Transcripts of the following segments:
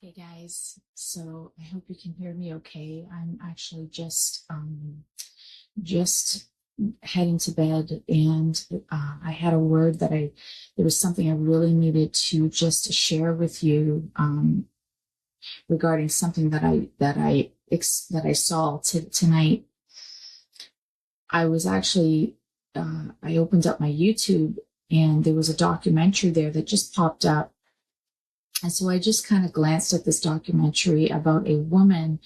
Hey guys, so I hope you can hear me okay. I'm actually just heading to bed, and I had a word that there was something I really needed to just share with you regarding something that I saw tonight. I was actually I opened up my YouTube, and there was a documentary there that just popped up. And so I just kind of glanced at this documentary about a woman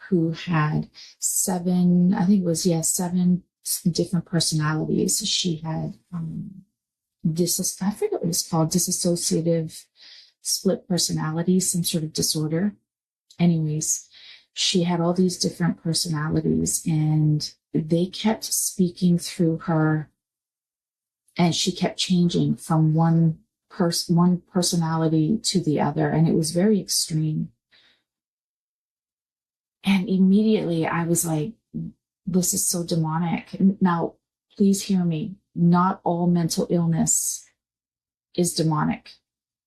who had seven, I think it was, yeah, seven different personalities. She had I forget what it's called, dissociative split personality, some sort of disorder. Anyways, she had all these different personalities, and they kept speaking through her, and she kept changing from one personality to the other, and it was very extreme. And immediately I was like, this is so demonic. Now, please hear me. Not all mental illness is demonic.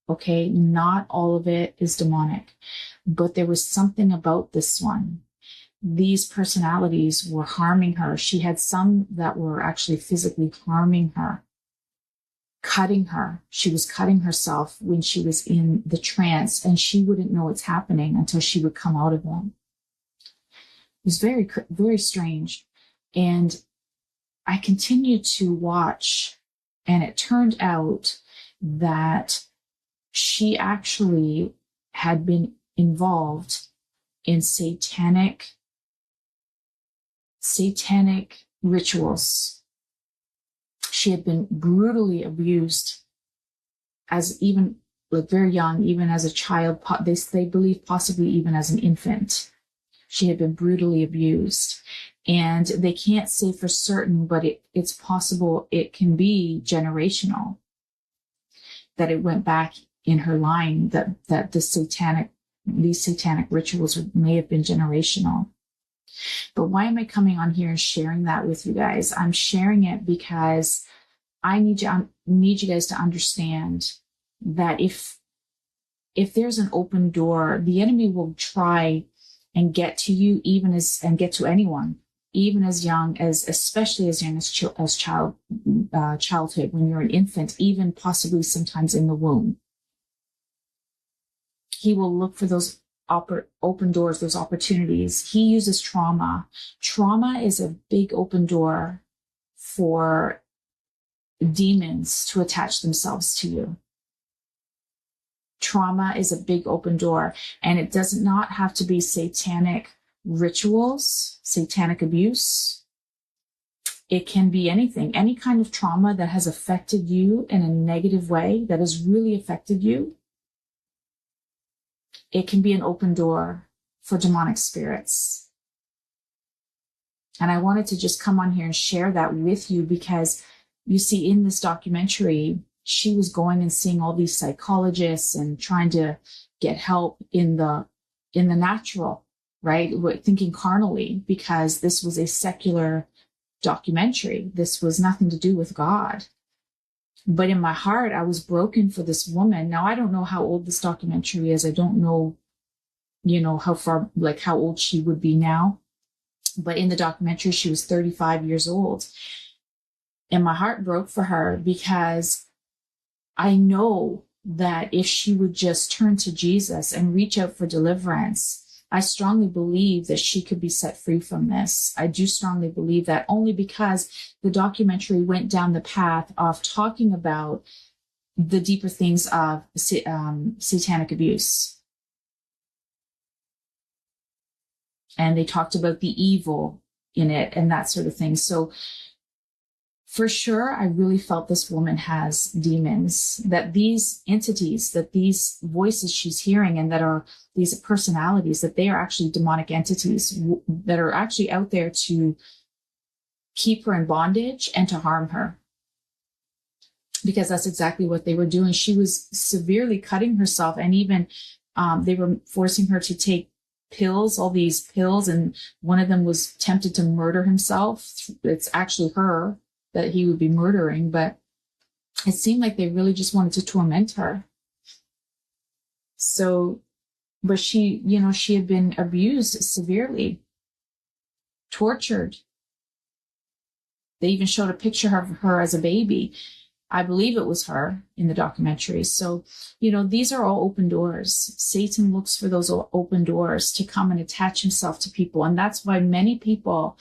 Okay. Not all of it is demonic, but there was something about this one. These personalities were harming her. She had some that were actually physically harming her, cutting her. She was cutting herself when she was in the trance, and she wouldn't know what's happening until she would come out of it. It was very, very strange. And I continued to watch, and it turned out that she actually had been involved in satanic rituals. She had been brutally abused as even like very young, even as a child. They believe possibly even as an infant. She had been brutally abused, and they can't say for certain, but it's possible it can be generational, that it went back in her line, that these satanic rituals may have been generational. But why am I coming on here and sharing that with you guys? I'm sharing it because I need you guys to understand that if there's an open door, the enemy will try and get to you, and get to anyone, even as young as, especially as young as childhood, when you're an infant, even possibly sometimes in the womb. He will look for those open doors, those opportunities. He uses trauma. Trauma is a big open door for demons to attach themselves to you. Trauma is a big open door, and it does not have to be satanic rituals, satanic abuse. It can be anything, any kind of trauma that has affected you in a negative way, that has really affected you. It can be an open door for demonic spirits. And I wanted to just come on here and share that with you, because you see, in this documentary, she was going and seeing all these psychologists and trying to get help in the natural, right? Thinking carnally, because this was a secular documentary. This was nothing to do with God. But in my heart, I was broken for this woman. Now, I don't know how old this documentary is. I don't know, how far, like how old she would be now. But in the documentary, she was 35 years old. And my heart broke for her, because I know that if she would just turn to Jesus and reach out for deliverance, I strongly believe that she could be set free from this. I do strongly believe that, only because the documentary went down the path of talking about the deeper things of satanic abuse. And they talked about the evil in it and that sort of thing. So for sure, I really felt this woman has demons, that these entities, that these voices she's hearing, and that are these personalities, that they are actually demonic entities that are actually out there to keep her in bondage and to harm her. Because that's exactly what they were doing. She was severely cutting herself, and even they were forcing her to take pills, all these pills, and one of them was tempted to murder himself. It's actually her that he would be murdering, but it seemed like they really just wanted to torment her. So but she had been abused severely, tortured. They even showed a picture of her as a baby. I believe it was her in the documentary. So, these are all open doors. Satan looks for those open doors to come and attach himself to people. And that's why many people,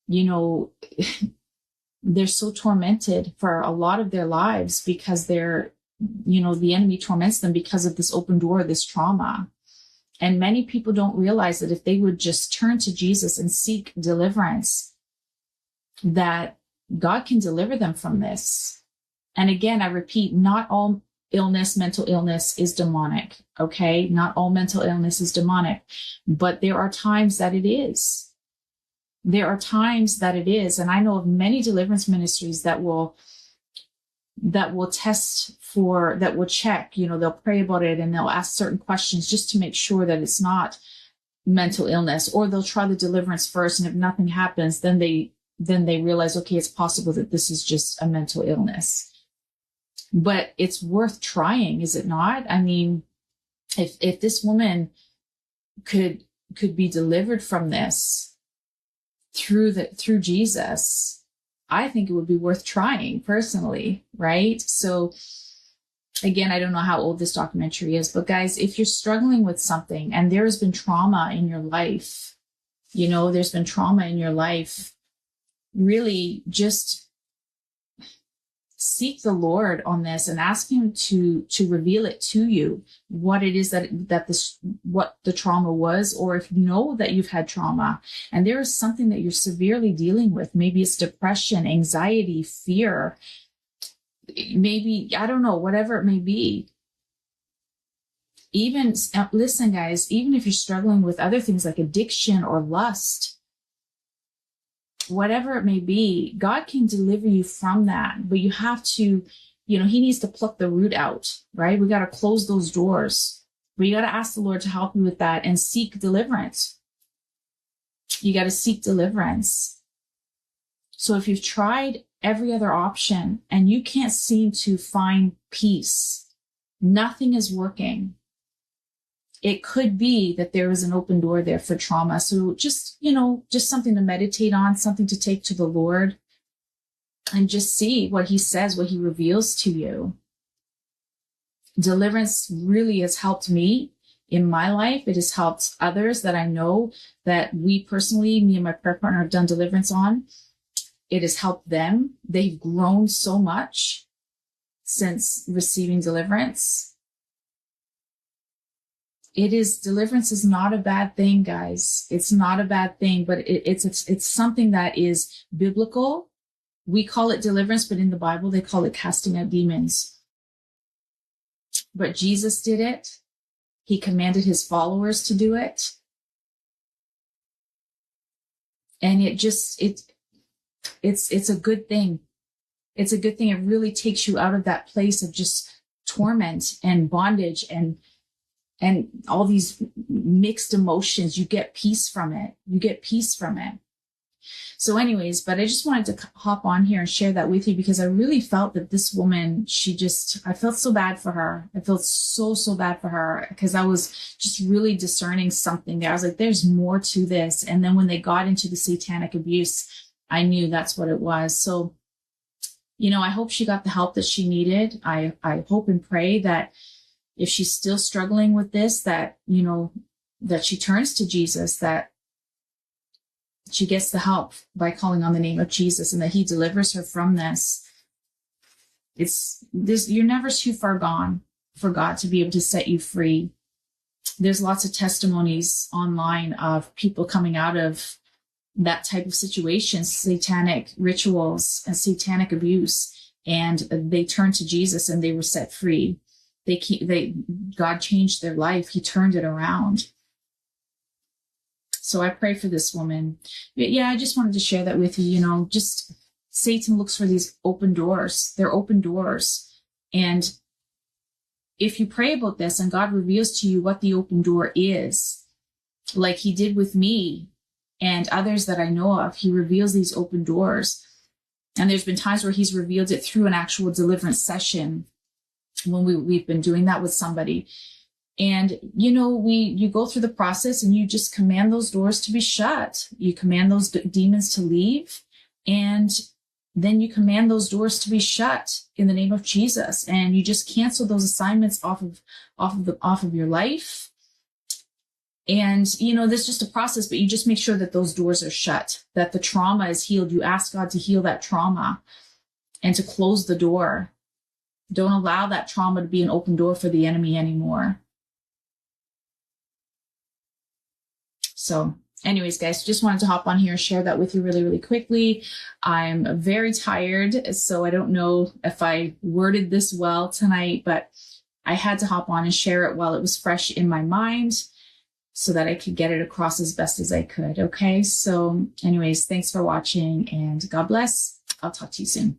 they're so tormented for a lot of their lives, because the enemy torments them because of this open door, this trauma. And many people don't realize that if they would just turn to Jesus and seek deliverance, that God can deliver them from this. And again, I repeat, not all illness, mental illness is demonic, okay? Not all mental illness is demonic, but there are times that it is. There are times that it is. And I know of many deliverance ministries that will test for, that will check, they'll pray about it and they'll ask certain questions just to make sure that it's not mental illness, or they'll try the deliverance first. And if nothing happens, then they realize, okay, it's possible that this is just a mental illness. But it's worth trying, is it not? I mean, if this woman could be delivered from this through Jesus, I think it would be worth trying personally, right? So again, I don't know how old this documentary is, but guys, if you're struggling with something and there has been trauma in your life, there's been trauma in your life, really just seek the Lord on this and ask him to reveal it to you, what it is what the trauma was, or if you know that you've had trauma and there is something that you're severely dealing with, maybe it's depression, anxiety, fear, maybe, I don't know, whatever it may be. Even, listen guys, even if you're struggling with other things like addiction or lust, whatever it may be, God can deliver you from that. But you have to, he needs to pluck the root out, right? We got to close those doors. We got to ask the Lord to help you with that and seek deliverance. You got to seek deliverance. So if you've tried every other option and you can't seem to find peace, nothing is working, it could be that there is an open door there for trauma. So just something to meditate on, something to take to the Lord and just see what he says, what he reveals to you. Deliverance really has helped me in my life. It has helped others that I know that me and my prayer partner have done deliverance on. It has helped them. They've grown so much since receiving deliverance. Deliverance is not a bad thing, guys. It's not a bad thing, but it's something that is biblical. We call it deliverance, but in the Bible, they call it casting out demons. But Jesus did it. He commanded his followers to do it. And it's a good thing. It's a good thing. It really takes you out of that place of just torment and bondage and all these mixed emotions. You get peace from it. So anyways, but I just wanted to hop on here and share that with you because I really felt that this woman, I felt so bad for her. I felt so bad for her because I was just really discerning something there. I was like, there's more to this. And then when they got into the satanic abuse, I knew that's what it was. So, I hope she got the help that she needed. I hope and pray that if she's still struggling with this, that, that she turns to Jesus, that she gets the help by calling on the name of Jesus and that he delivers her from this. You're never too far gone for God to be able to set you free. There's lots of testimonies online of people coming out of that type of situation, satanic rituals and satanic abuse, and they turned to Jesus and they were set free. God changed their life. He turned it around. So I pray for this woman. But yeah, I just wanted to share that with you. Just Satan looks for these open doors. They're open doors. And if you pray about this and God reveals to you what the open door is, like he did with me and others that I know of, he reveals these open doors. And there's been times where he's revealed it through an actual deliverance session when we've been doing that with somebody. And, you go through the process and you just command those doors to be shut. You command those demons to leave, and then you command those doors to be shut in the name of Jesus. And you just cancel those assignments off of your life. And, there's just a process, but you just make sure that those doors are shut, that the trauma is healed. You ask God to heal that trauma and to close the door. Don't allow that trauma to be an open door for the enemy anymore. So anyways, guys, just wanted to hop on here and share that with you really, really quickly. I'm very tired, so I don't know if I worded this well tonight, but I had to hop on and share it while it was fresh in my mind so that I could get it across as best as I could. Okay. So anyways, thanks for watching and God bless. I'll talk to you soon.